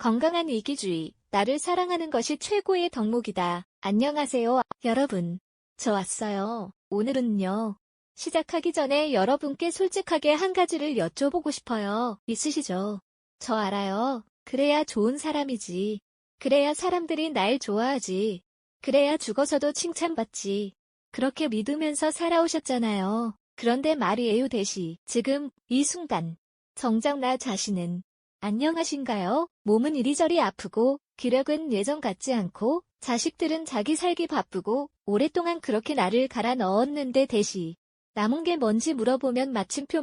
건강한 이기주의, 나를 사랑하는 것이 최고의 덕목이다. 안녕하세요, 여러분. 저 왔어요. 오늘은요. 시작하기 전에 여러분께 솔직하게 한 가지를 여쭤보고 싶어요. 있으시죠? 저 알아요. 그래야 좋은 사람이지. 그래야 사람들이 날 좋아하지. 그래야 죽어서도 칭찬받지. 그렇게 믿으면서 살아오셨잖아요. 그런데 말이에요, 대시. 지금, 이 순간. 정작 나 자신은 안녕하신가요? 몸은 이리저리 아프고, 기력은 예전 같지 않고, 자식들은 자기 살기 바쁘고, 오랫동안 그렇게 나를 갈아 넣었는데 대시. 남은 게 뭔지 물어보면 마침표.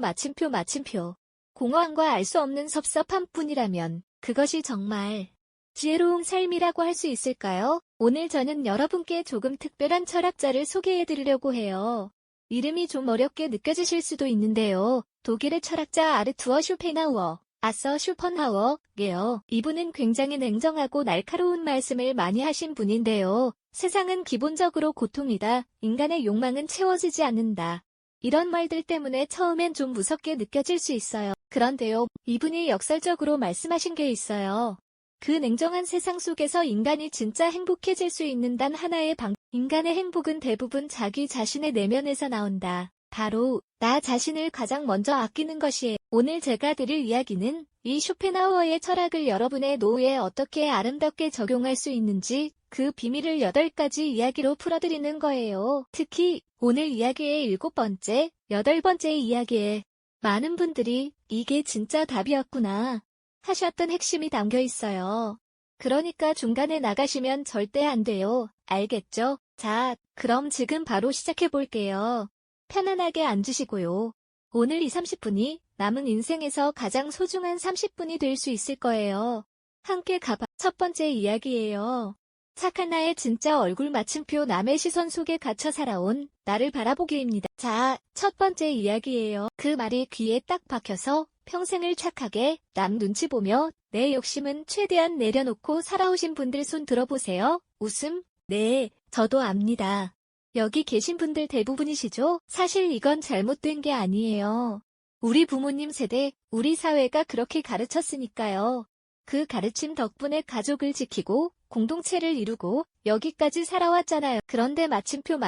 공허함과 알 수 없는 섭섭함 뿐이라면, 그것이 정말 지혜로운 삶이라고 할 수 있을까요? 오늘 저는 여러분께 조금 특별한 철학자를 소개해드리려고 해요. 이름이 좀 어렵게 느껴지실 수도 있는데요. 독일의 철학자 아르투어 쇼펜하우어. 아서 슈펀하워예요. 이분은 굉장히 냉정하고 날카로운 말씀을 많이 하신 분인데요. 세상은 기본적으로 고통이다. 인간의 욕망은 채워지지 않는다. 이런 말들 때문에 처음엔 좀 무섭게 느껴질 수 있어요. 그런데요, 이분이 역설적으로 말씀하신 게 있어요. 그 냉정한 세상 속에서 인간이 진짜 행복해질 수 있는 단 하나의 인간의 행복은 대부분 자기 자신의 내면에서 나온다. 바로 나 자신을 가장 먼저 아끼는 것이에요. 오늘 제가 드릴 이야기는 이 쇼펜하우어의 철학을 여러분의 노후에 어떻게 아름답게 적용할 수 있는지 그 비밀을 8가지 이야기로 풀어드리는 거예요. 특히 오늘 이야기의 7번째, 8번째 이야기에 많은 분들이 이게 진짜 답이었구나 하셨던 핵심이 담겨 있어요. 그러니까 중간에 나가시면 절대 안 돼요. 알겠죠? 자, 그럼 지금 바로 시작해 볼게요. 편안하게 앉으시고요. 오늘 이 30분이 남은 인생에서 가장 소중한 30분이 될 수 있을 거예요. 함께 가봐. 첫 번째 이야기예요. 착한 나의 진짜 얼굴 마침표 남의 시선 속에 갇혀 살아온 나를 바라보기입니다. 자, 첫 번째 이야기예요. 그 말이 귀에 딱 박혀서 평생을 착하게 남 눈치 보며 내 욕심은 최대한 내려놓고 살아오신 분들 손 들어보세요. 웃음? 네, 저도 압니다. 여기 계신 분들 대부분이시죠? 사실 이건 잘못된 게 아니에요. 우리 부모님 세대, 우리 사회가 그렇게 가르쳤으니까요. 그 가르침 덕분에 가족을 지키고 공동체를 이루고 여기까지 살아왔잖아요. 그런데 마침표.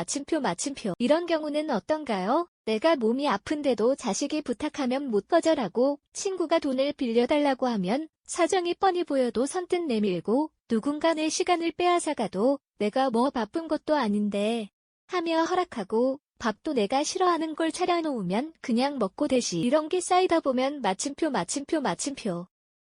이런 경우는 어떤가요? 내가 몸이 아픈데도 자식이 부탁하면 못 거절하고 친구가 돈을 빌려달라고 하면 사정이 뻔히 보여도 선뜻 내밀고 누군가 내 시간을 빼앗아가도 내가 뭐 바쁜 것도 아닌데 하며 허락하고 밥도 내가 싫어하는 걸 차려놓으면 그냥 먹고 대시. 이런 게 쌓이다 보면 마침표.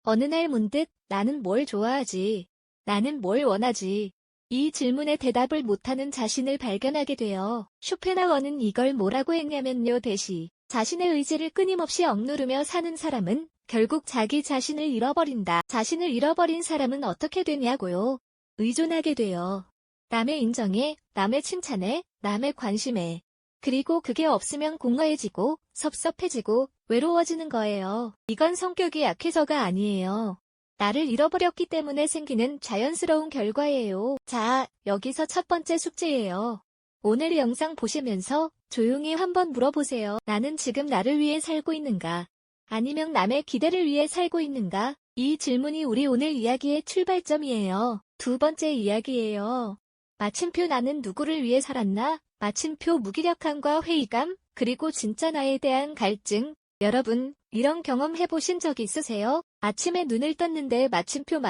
어느 날 문득 나는 뭘 좋아하지? 나는 뭘 원하지? 이 질문에 대답을 못하는 자신을 발견하게 돼요. 쇼펜하우어는 이걸 뭐라고 했냐면요. 대시. 자신의 의지를 끊임없이 억누르며 사는 사람은 결국 자기 자신을 잃어버린다. 자신을 잃어버린 사람은 어떻게 되냐고요? 의존하게 돼요. 남의 인정에, 남의 칭찬에, 남의 관심에. 그리고 그게 없으면 공허해지고, 섭섭해지고, 외로워지는 거예요. 이건 성격이 약해서가 아니에요. 나를 잃어버렸기 때문에 생기는 자연스러운 결과예요. 자, 여기서 첫 번째 숙제예요. 오늘 영상 보시면서 조용히 한번 물어보세요. 나는 지금 나를 위해 살고 있는가? 아니면 남의 기대를 위해 살고 있는가? 이 질문이 우리 오늘 이야기의 출발점이에요. 두 번째 이야기예요. 마침표 나는 누구를 위해 살았나? 마침표 무기력함과 회의감, 그리고 진짜 나에 대한 갈증. 여러분, 이런 경험 해보신 적 있으세요? 아침에 눈을 떴는데 마침표.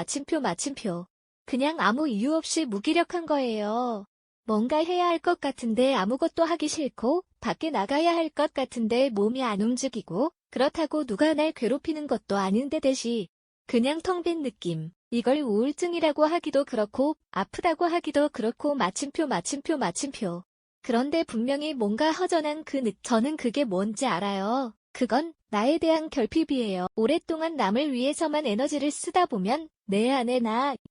그냥 아무 이유 없이 무기력한 거예요. 뭔가 해야 할 것 같은데 아무것도 하기 싫고, 밖에 나가야 할 것 같은데 몸이 안 움직이고, 그렇다고 누가 날 괴롭히는 것도 아닌데 대시. 그냥 텅 빈 느낌. 이걸 우울증이라고 하기도 그렇고 아프다고 하기도 그렇고 마침표. 그런데 분명히 뭔가 허전한 저는 그게 뭔지 알아요. 그건 나에 대한 결핍이에요. 오랫동안 남을 위해서만 에너지를 쓰다 보면 내 안에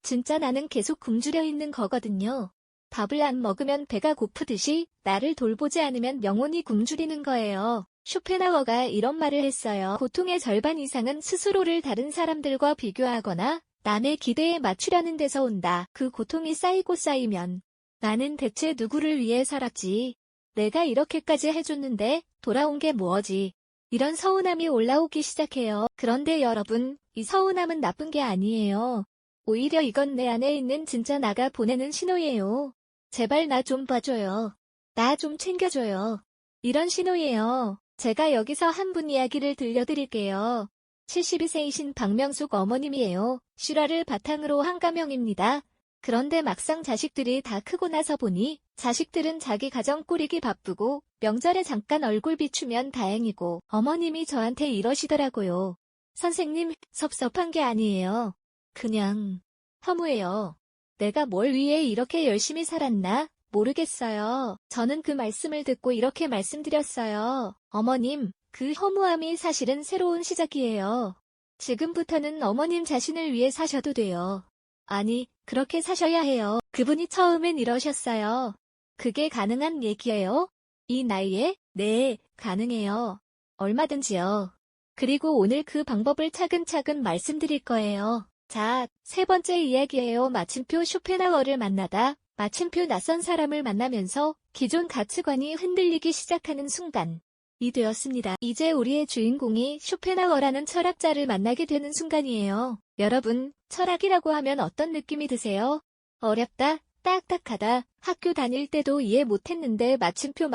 진짜 나는 계속 굶주려 있는 거거든요. 밥을 안 먹으면 배가 고프듯이 나를 돌보지 않으면 영혼이 굶주리는 거예요. 쇼펜하우어가 이런 말을 했어요. 고통의 절반 이상은 스스로를 다른 사람들과 비교하거나 남의 기대에 맞추려는 데서 온다. 그 고통이 쌓이고 쌓이면 나는 대체 누구를 위해 살았지? 내가 이렇게까지 해줬는데 돌아온 게 뭐지? 이런 서운함이 올라오기 시작해요. 그런데 여러분, 이 서운함은 나쁜 게 아니에요. 오히려 이건 내 안에 있는 진짜 나가 보내는 신호예요. 제발 나 좀 봐줘요. 나 좀 챙겨줘요. 이런 신호예요. 제가 여기서 한 분 이야기를 들려드릴게요. 72세이신 박명숙 어머님이에요. 실화를 바탕으로 한 가명입니다. 그런데 막상 자식들이 다 크고 나서 보니 자식들은 자기 가정 꾸리기 바쁘고 명절에 잠깐 얼굴 비추면 다행이고 어머님이 저한테 이러시더라고요. 선생님, 섭섭한 게 아니에요. 그냥 허무해요. 내가 뭘 위해 이렇게 열심히 살았나? 모르겠어요. 저는 그 말씀을 듣고 이렇게 말씀드렸어요. 어머님, 그 허무함이 사실은 새로운 시작이에요. 지금부터는 어머님 자신을 위해 사셔도 돼요. 아니, 그렇게 사셔야 해요. 그분이 처음엔 이러셨어요. 그게 가능한 얘기예요? 이 나이에? 네, 가능해요. 얼마든지요. 그리고 오늘 그 방법을 차근차근 말씀드릴 거예요. 자, 세 번째 이야기예요. 마침표 쇼펜하우어를 만나다. 마침표 낯선 사람을 만나면서 기존 가치관이 흔들리기 시작하는 순간. 이 되었습니다. 이제 우리의 주인공이 쇼펜하우어라는 철학자를 만나게 되는 순간이에요. 여러분, 철학이라고 하면 어떤 느낌이 드세요? 어렵다, 딱딱하다, 학교 다닐 때도 이해 못했는데 마침표.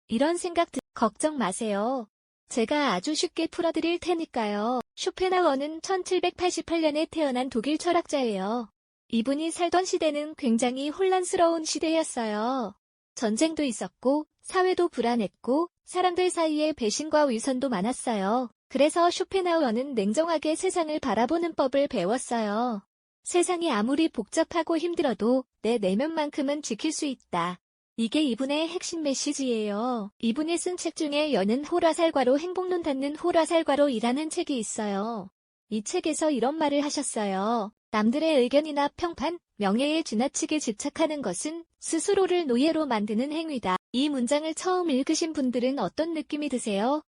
이런 생각 걱정 마세요. 제가 아주 쉽게 풀어드릴 테니까요. 쇼펜하우어는 1788년에 태어난 독일 철학자예요. 이분이 살던 시대는 굉장히 혼란스러운 시대였어요. 전쟁도 있었고, 사회도 불안했고, 사람들 사이에 배신과 위선도 많았어요. 그래서 쇼펜하우어는 냉정하게 세상을 바라보는 법을 배웠어요. 세상이 아무리 복잡하고 힘들어도 내 내면만큼은 지킬 수 있다. 이게 이분의 핵심 메시지예요. 이분이 쓴 책 중에 여는 호라살과로 행복론 닫는 호라살과로이라는 책이 있어요. 이 책에서 이런 말을 하셨어요. 남들의 의견이나 평판, 명예에 지나치게 집착하는 것은 스스로를 노예로 만드는 행위다. 이 문장을 처음 읽으신 분들은 어떤 느낌이 드세요?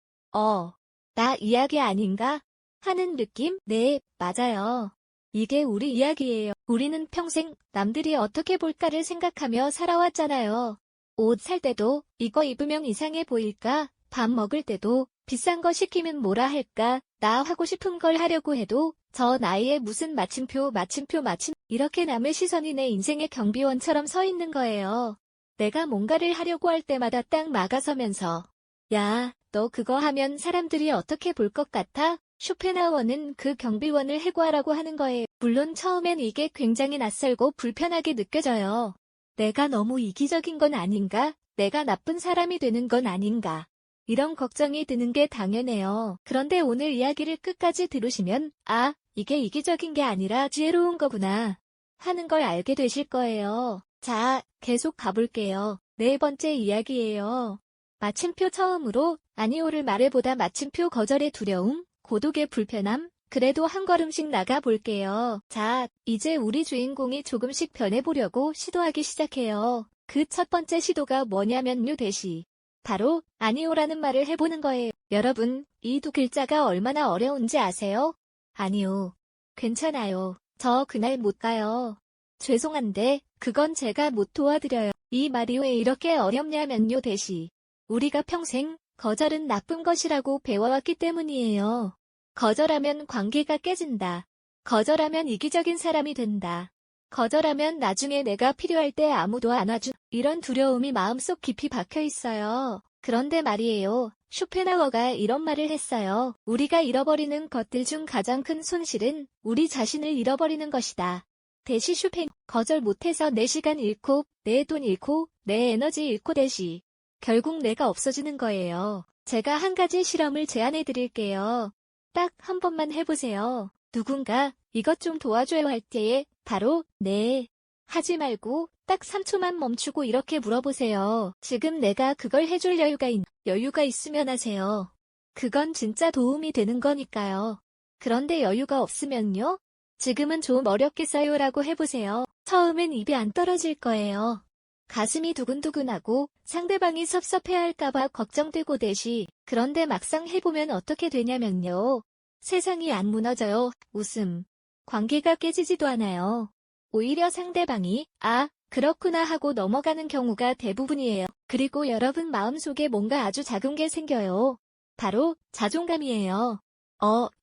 나 이야기 아닌가? 하는 느낌? 네, 맞아요. 이게 우리 이야기예요. 우리는 평생 남들이 어떻게 볼까를 생각하며 살아왔잖아요. 옷 살 때도 이거 입으면 이상해 보일까? 밥 먹을 때도 비싼 거 시키면 뭐라 할까? 나 하고 싶은 걸 하려고 해도 저 나이에 무슨 마침표 이렇게 남의 시선이 내 인생의 경비원처럼 서 있는 거예요. 내가 뭔가를 하려고 할 때마다 딱 막아서면서 야, 너 그거 하면 사람들이 어떻게 볼 것 같아? 쇼펜하우어는 그 경비원을 해고하라고 하는 거예요. 물론 처음엔 이게 굉장히 낯설고 불편하게 느껴져요. 내가 너무 이기적인 건 아닌가? 내가 나쁜 사람이 되는 건 아닌가? 이런 걱정이 드는 게 당연해요. 그런데 오늘 이야기를 끝까지 들으시면 이게 이기적인 게 아니라 지혜로운 거구나 하는 걸 알게 되실 거예요. 자, 계속 가볼게요. 네 번째 이야기예요. 마침표 처음으로 아니오를 말해보다 마침표 거절의 두려움, 고독의 불편함, 그래도 한 걸음씩 나가 볼게요. 자, 이제 우리 주인공이 조금씩 변해보려고 시도하기 시작해요. 그 첫 번째 시도가 뭐냐면요 대시. 바로 아니오라는 말을 해보는 거예요. 여러분, 이 두 글자가 얼마나 어려운지 아세요? 아니요. 괜찮아요. 저 그날 못 가요. 죄송한데 그건 제가 못 도와드려요. 이 말이 왜 이렇게 어렵냐면요 대시. 우리가 평생 거절은 나쁜 것이라고 배워왔기 때문이에요. 거절하면 관계가 깨진다. 거절하면 이기적인 사람이 된다. 거절하면 나중에 내가 필요할 때 아무도 안아준 이런 두려움이 마음속 깊이 박혀 있어요. 그런데 말이에요. 쇼펜하우어가 이런 말을 했어요. 우리가 잃어버리는 것들 중 가장 큰 손실은 우리 자신을 잃어버리는 것이다. 대시 쇼펜, 거절 못해서 내 시간 잃고, 내 돈 잃고, 내 에너지 잃고 대시. 결국 내가 없어지는 거예요. 제가 한 가지 실험을 제안해 드릴게요. 딱 한 번만 해보세요. 누군가 이것 좀 도와줘요 할 때에 바로 네 하지 말고 딱 3초만 멈추고 이렇게 물어보세요. 지금 내가 그걸 해줄 여유가 있으면 하세요. 그건 진짜 도움이 되는 거니까요. 그런데 여유가 없으면요? 지금은 좀 어렵겠어요라고 해보세요. 처음엔 입이 안 떨어질 거예요. 가슴이 두근두근하고 상대방이 섭섭해할까봐 걱정되고 대시. 그런데 막상 해보면 어떻게 되냐면요. 세상이 안 무너져요. 웃음. 관계가 깨지지도 않아요. 오히려 상대방이 그렇구나 하고 넘어가는 경우가 대부분이에요. 그리고 여러분 마음속에 뭔가 아주 작은 게 생겨요. 바로 자존감이에요.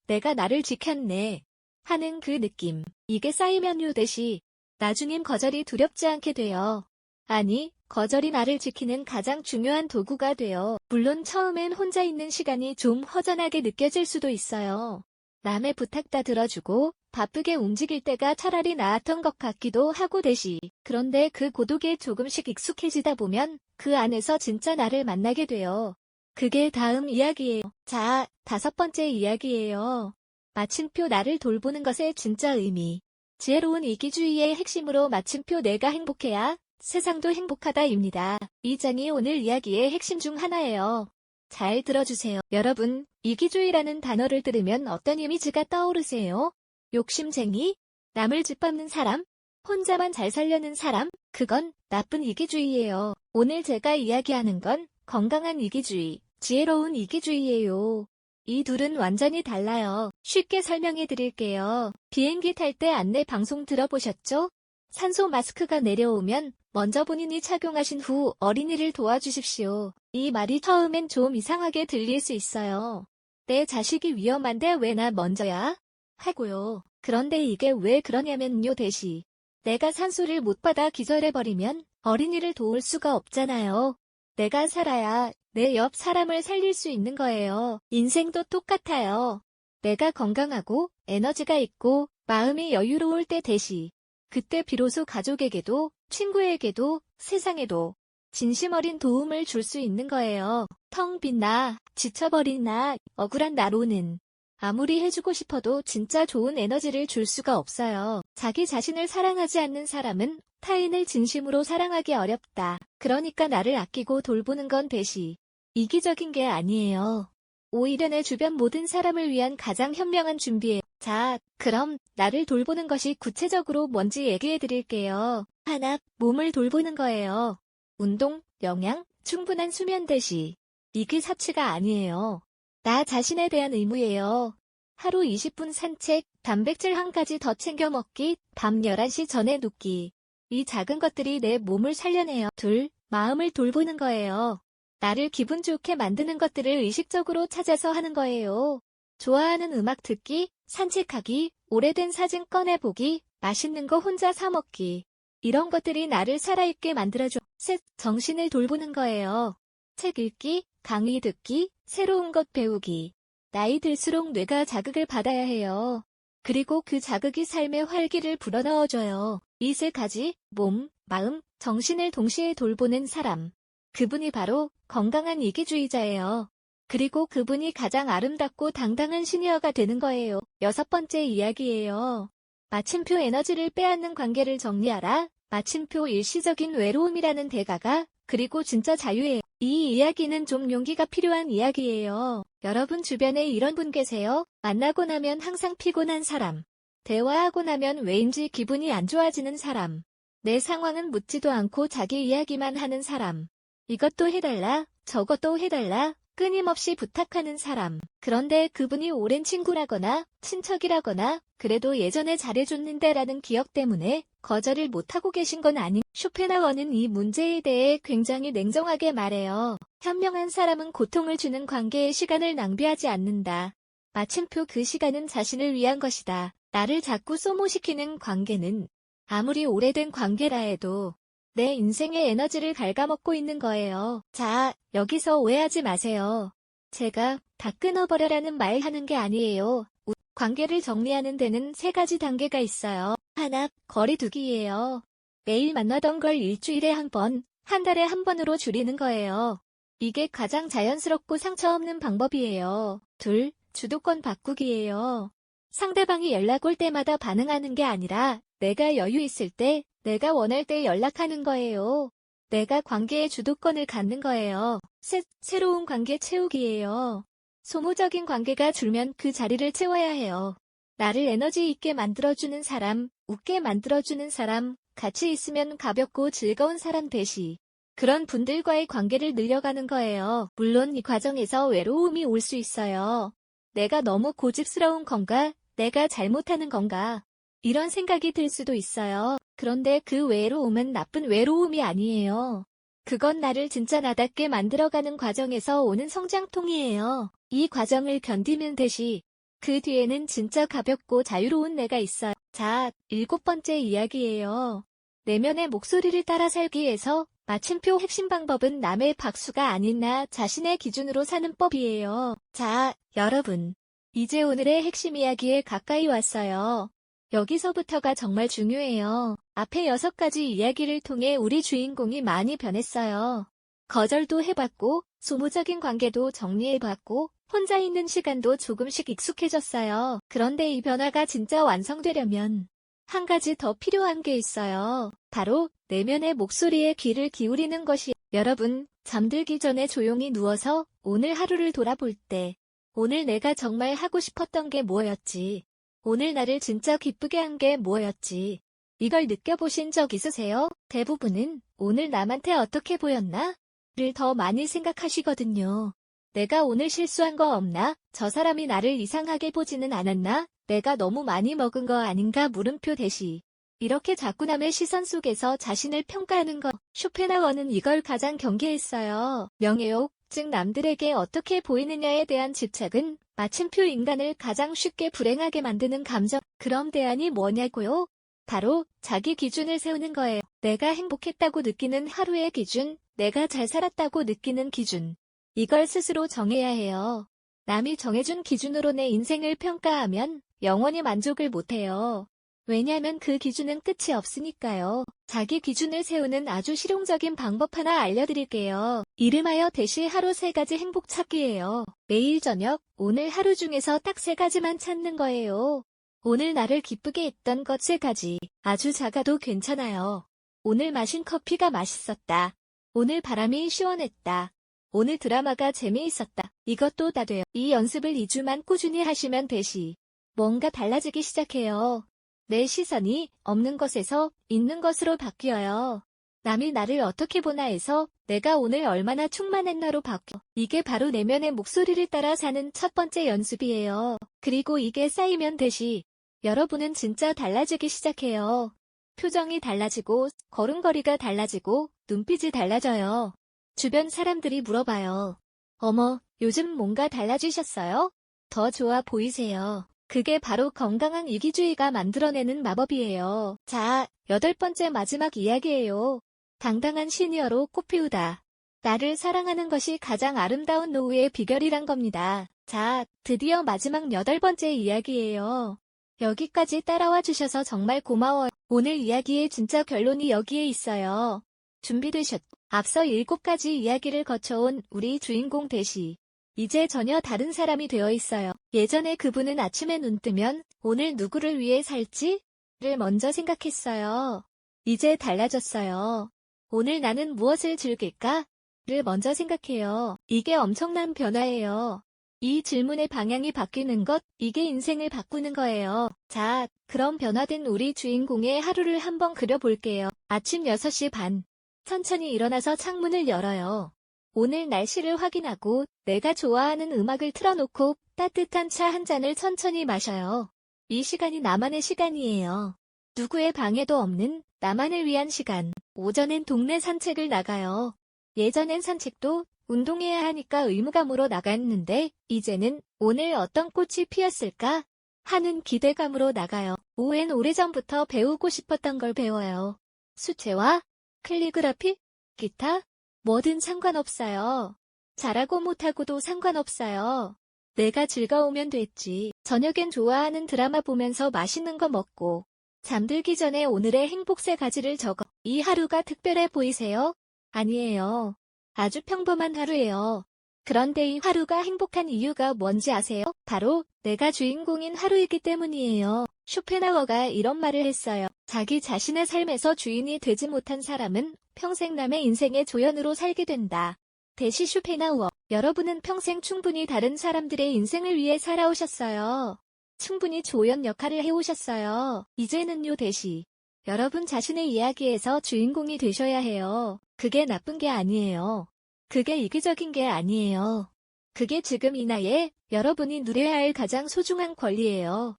내가 나를 지켰네. 하는 그 느낌. 이게 쌓이면 요대시 나중엔 거절이 두렵지 않게 돼요. 아니, 거절이 나를 지키는 가장 중요한 도구가 돼요. 물론 처음엔 혼자 있는 시간이 좀 허전하게 느껴질 수도 있어요. 남의 부탁 다 들어주고 바쁘게 움직일 때가 차라리 나았던 것 같기도 하고 대시. 그런데 그 고독에 조금씩 익숙해지다 보면 그 안에서 진짜 나를 만나게 돼요. 그게 다음 이야기예요. 자, 5번째 이야기예요. 마침표 나를 돌보는 것의 진짜 의미. 지혜로운 이기주의의 핵심으로 마침표 내가 행복해야 세상도 행복하다입니다. 이 장이 오늘 이야기의 핵심 중 하나예요. 잘 들어주세요. 여러분, 이기주의라는 단어를 들으면 어떤 이미지가 떠오르세요? 욕심쟁이? 남을 짓밟는 사람? 혼자만 잘 살려는 사람? 그건 나쁜 이기주의예요. 오늘 제가 이야기하는 건 건강한 이기주의, 지혜로운 이기주의예요. 이 둘은 완전히 달라요. 쉽게 설명해 드릴게요. 비행기 탈 때 안내 방송 들어보셨죠? 산소 마스크가 내려오면 먼저 본인이 착용하신 후 어린이를 도와주십시오. 이 말이 처음엔 좀 이상하게 들릴 수 있어요. 내 자식이 위험한데 왜 나 먼저야? 하고요. 그런데 이게 왜 그러냐면요 대시. 내가 산소를 못 받아 기절해버리면 어린이를 도울 수가 없잖아요. 내가 살아야 내 옆 사람을 살릴 수 있는 거예요. 인생도 똑같아요. 내가 건강하고 에너지가 있고 마음이 여유로울 때 대시. 그때 비로소 가족에게도 친구에게도 세상에도 진심 어린 도움을 줄 수 있는 거예요. 텅 빈 나, 지쳐버린 나, 억울한 나로는 아무리 해주고 싶어도 진짜 좋은 에너지를 줄 수가 없어요. 자기 자신을 사랑하지 않는 사람은 타인을 진심으로 사랑하기 어렵다. 그러니까 나를 아끼고 돌보는 건 대시. 이기적인 게 아니에요. 오히려 내 주변 모든 사람을 위한 가장 현명한 준비예요. 자, 그럼 나를 돌보는 것이 구체적으로 뭔지 얘기해 드릴게요. 하나, 몸을 돌보는 거예요. 운동, 영양, 충분한 수면 대시. 이게 사치가 아니에요. 나 자신에 대한 의무예요. 하루 20분 산책, 단백질 한 가지 더 챙겨 먹기, 밤 11시 전에 눕기. 이 작은 것들이 내 몸을 살려내요. 둘, 마음을 돌보는 거예요. 나를 기분 좋게 만드는 것들을 의식적으로 찾아서 하는 거예요. 좋아하는 음악 듣기, 산책하기, 오래된 사진 꺼내보기, 맛있는 거 혼자 사 먹기. 이런 것들이 나를 살아있게 만들어줘. 셋, 정신을 돌보는 거예요. 책 읽기, 강의 듣기, 새로운 것 배우기. 나이 들수록 뇌가 자극을 받아야 해요. 그리고 그 자극이 삶의 활기를 불어넣어줘요. 이 세 가지, 몸, 마음, 정신을 동시에 돌보는 사람. 그분이 바로 건강한 이기주의자예요. 그리고 그분이 가장 아름답고 당당한 시니어가 되는 거예요. 6번째 이야기예요. 마침표 에너지를 빼앗는 관계를 정리하라. 마침표 일시적인 외로움이라는 대가가 그리고 진짜 자유예요. 이 이야기는 좀 용기가 필요한 이야기예요. 여러분 주변에 이런 분 계세요? 만나고 나면 항상 피곤한 사람. 대화하고 나면 왜인지 기분이 안 좋아지는 사람. 내 상황은 묻지도 않고 자기 이야기만 하는 사람. 이것도 해달라, 저것도 해달라, 끊임없이 부탁하는 사람. 그런데 그분이 오랜 친구라거나 친척이라거나 그래도 예전에 잘해줬는데 라는 기억 때문에 거절을 못하고 계신 건 아닌. 쇼펜하워는 이 문제에 대해 굉장히 냉정하게 말해요. 현명한 사람은 고통을 주는 관계에 시간을 낭비하지 않는다. 마침표 그 시간은 자신을 위한 것이다. 나를 자꾸 소모시키는 관계는 아무리 오래된 관계라 해도 내 인생의 에너지를 갉아먹고 있는 거예요. 자, 여기서 오해하지 마세요. 제가 다 끊어버려라는 말 하는 게 아니에요. 관계를 정리하는 데는 3가지 단계가 있어요. 하나, 거리두기예요. 매일 만나던 걸 일주일에 한 번, 한 달에 한 번으로 줄이는 거예요. 이게 가장 자연스럽고 상처 없는 방법이에요. 둘, 주도권 바꾸기예요. 상대방이 연락 올 때마다 반응하는 게 아니라 내가 여유 있을 때, 내가 원할 때 연락하는 거예요. 내가 관계의 주도권을 갖는 거예요. 셋, 새로운 관계 채우기예요. 소모적인 관계가 줄면 그 자리를 채워야 해요. 나를 에너지 있게 만들어주는 사람, 웃게 만들어주는 사람, 같이 있으면 가볍고 즐거운 사람 대시. 그런 분들과의 관계를 늘려가는 거예요. 물론 이 과정에서 외로움이 올 수 있어요. 내가 너무 고집스러운 건가? 내가 잘못하는 건가? 이런 생각이 들 수도 있어요. 그런데 그 외로움은 나쁜 외로움이 아니에요. 그건 나를 진짜 나답게 만들어가는 과정에서 오는 성장통이에요. 이 과정을 견디면 대시. 그 뒤에는 진짜 가볍고 자유로운 내가 있어요. 자, 7번째 이야기예요. 내면의 목소리를 따라 살기 위해서 마침표 핵심 방법은 남의 박수가 아닌 나 자신의 기준으로 사는 법이에요. 자, 여러분. 이제 오늘의 핵심 이야기에 가까이 왔어요. 여기서부터가 정말 중요해요. 앞에 6가지 이야기를 통해 우리 주인공이 많이 변했어요. 거절도 해봤고, 소모적인 관계도 정리해봤고, 혼자 있는 시간도 조금씩 익숙해졌어요. 그런데 이 변화가 진짜 완성되려면 한 가지 더 필요한 게 있어요. 바로 내면의 목소리에 귀를 기울이는 것이. 여러분, 잠들기 전에 조용히 누워서 오늘 하루를 돌아볼 때 오늘 내가 정말 하고 싶었던 게 뭐였지? 오늘 나를 진짜 기쁘게 한 게 뭐였지? 이걸 느껴보신 적 있으세요? 대부분은 오늘 남한테 어떻게 보였나? 를 더 많이 생각하시거든요. 내가 오늘 실수한 거 없나? 저 사람이 나를 이상하게 보지는 않았나? 내가 너무 많이 먹은 거 아닌가? 물음표 대시. 이렇게 자꾸 남의 시선 속에서 자신을 평가하는 것. 쇼펜하우어는 이걸 가장 경계했어요. 명예욕, 즉 남들에게 어떻게 보이느냐에 대한 집착은 마침표 인간을 가장 쉽게 불행하게 만드는 감정. 그럼 대안이 뭐냐고요? 바로 자기 기준을 세우는 거예요. 내가 행복했다고 느끼는 하루의 기준, 내가 잘 살았다고 느끼는 기준. 이걸 스스로 정해야 해요. 남이 정해준 기준으로 내 인생을 평가하면 영원히 만족을 못해요. 왜냐면 그 기준은 끝이 없으니까요. 자기 기준을 세우는 아주 실용적인 방법 하나 알려드릴게요. 이름하여 대시 하루 3가지 행복 찾기예요. 매일 저녁, 오늘 하루 중에서 딱 3가지만 찾는 거예요. 오늘 나를 기쁘게 했던 것 3가지. 아주 작아도 괜찮아요. 오늘 마신 커피가 맛있었다. 오늘 바람이 시원했다. 오늘 드라마가 재미있었다. 이것도 다 돼요. 이 연습을 2주만 꾸준히 하시면 대시 뭔가 달라지기 시작해요. 내 시선이 없는 것에서 있는 것으로 바뀌어요. 남이 나를 어떻게 보나에서 내가 오늘 얼마나 충만했나로 바뀌어. 이게 바로 내면의 목소리를 따라 사는 첫 번째 연습이에요. 그리고 이게 쌓이면 대시 여러분은 진짜 달라지기 시작해요. 표정이 달라지고 걸음걸이가 달라지고 눈빛이 달라져요. 주변 사람들이 물어봐요. 어머, 요즘 뭔가 달라지셨어요? 더 좋아 보이세요. 그게 바로 건강한 이기주의가 만들어내는 마법이에요. 자, 8번째 마지막 이야기예요. 당당한 시니어로 꽃피우다. 나를 사랑하는 것이 가장 아름다운 노후의 비결이란 겁니다. 자, 드디어 마지막 8번째 이야기예요. 여기까지 따라와 주셔서 정말 고마워요. 오늘 이야기의 진짜 결론이 여기에 있어요. 준비되셨죠? 앞서 7가지 이야기를 거쳐온 우리 주인공 대시. 이제 전혀 다른 사람이 되어 있어요. 예전에 그분은 아침에 눈 뜨면 오늘 누구를 위해 살지를 먼저 생각했어요. 이제 달라졌어요. 오늘 나는 무엇을 즐길까를 먼저 생각해요. 이게 엄청난 변화예요. 이 질문의 방향이 바뀌는 것, 이게 인생을 바꾸는 거예요. 자, 그럼 변화된 우리 주인공의 하루를 한번 그려볼게요. 아침 6시 반. 천천히 일어나서 창문을 열어요. 오늘 날씨를 확인하고 내가 좋아하는 음악을 틀어놓고 따뜻한 차 한 잔을 천천히 마셔요. 이 시간이 나만의 시간이에요. 누구의 방해도 없는 나만을 위한 시간. 오전엔 동네 산책을 나가요. 예전엔 산책도 운동해야 하니까 의무감으로 나갔는데 이제는 오늘 어떤 꽃이 피었을까 하는 기대감으로 나가요. 오후엔 오래전부터 배우고 싶었던 걸 배워요. 수채화, 캘리그라피, 기타, 뭐든 상관없어요. 잘하고 못하고도 상관없어요. 내가 즐거우면 됐지. 저녁엔 좋아하는 드라마 보면서 맛있는 거 먹고 잠들기 전에 오늘의 행복 3가지를 적어. 이 하루가 특별해 보이세요? 아니에요. 아주 평범한 하루예요. 그런데 이 하루가 행복한 이유가 뭔지 아세요? 바로 내가 주인공인 하루이기 때문이에요. 쇼펜하우어가 이런 말을 했어요. 자기 자신의 삶에서 주인이 되지 못한 사람은 평생 남의 인생의 조연으로 살게 된다. 대시 쇼펜하우어. 여러분은 평생 충분히 다른 사람들의 인생을 위해 살아오셨어요. 충분히 조연 역할을 해오셨어요. 이제는요 대시. 여러분 자신의 이야기에서 주인공이 되셔야 해요. 그게 나쁜 게 아니에요. 그게 이기적인 게 아니에요. 그게 지금 이 나이에 여러분이 누려야 할 가장 소중한 권리예요.